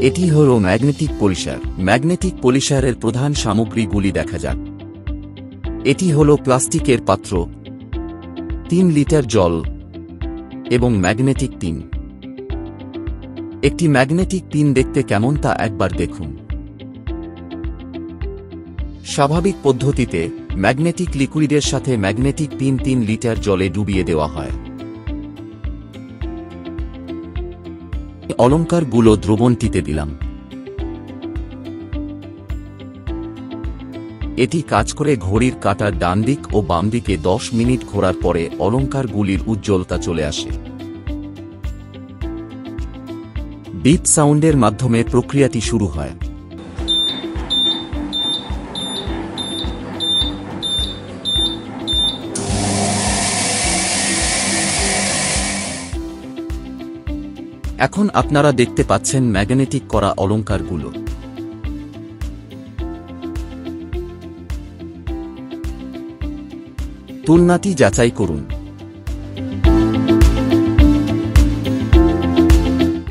এটি হল magnetic polisher. Magnetic পলিশারের প্রধান সামগ্রীগুলি দেখা যাক। এটি হল প্লাস্টিকের পাত্র, 3 লিটার জল এবং ম্যাগনেটিক পিন। একটি ম্যাগনেটিক পিন দেখতে কেমন তা একবার দেখুন। স্বাভাবিক পদ্ধতিতে ম্যাগনেটিক লিকুইডের সাথে ম্যাগনেটিক পিন 3 লিটার জলে ডুবিয়ে দেওয়া হয়। অলঙ্কারগুলো দ্রবণটিতে দিলাম। এটি কাজ করে ঘড়ির কাঁটার ডান দিক ও বাম দিকে 10 মিনিট ঘোরার পরে অলঙ্কারগুলির উজ্জ্বলতা চলে আসে। বিপ সাউন্ডের মাধ্যমে প্রক্রিয়াটি শুরু হয়। এখন আপনারা দেখতে পাচ্ছেন ম্যাগনেটিক করা অলঙ্কারগুলো। তুলনাটি যাচাই করুন।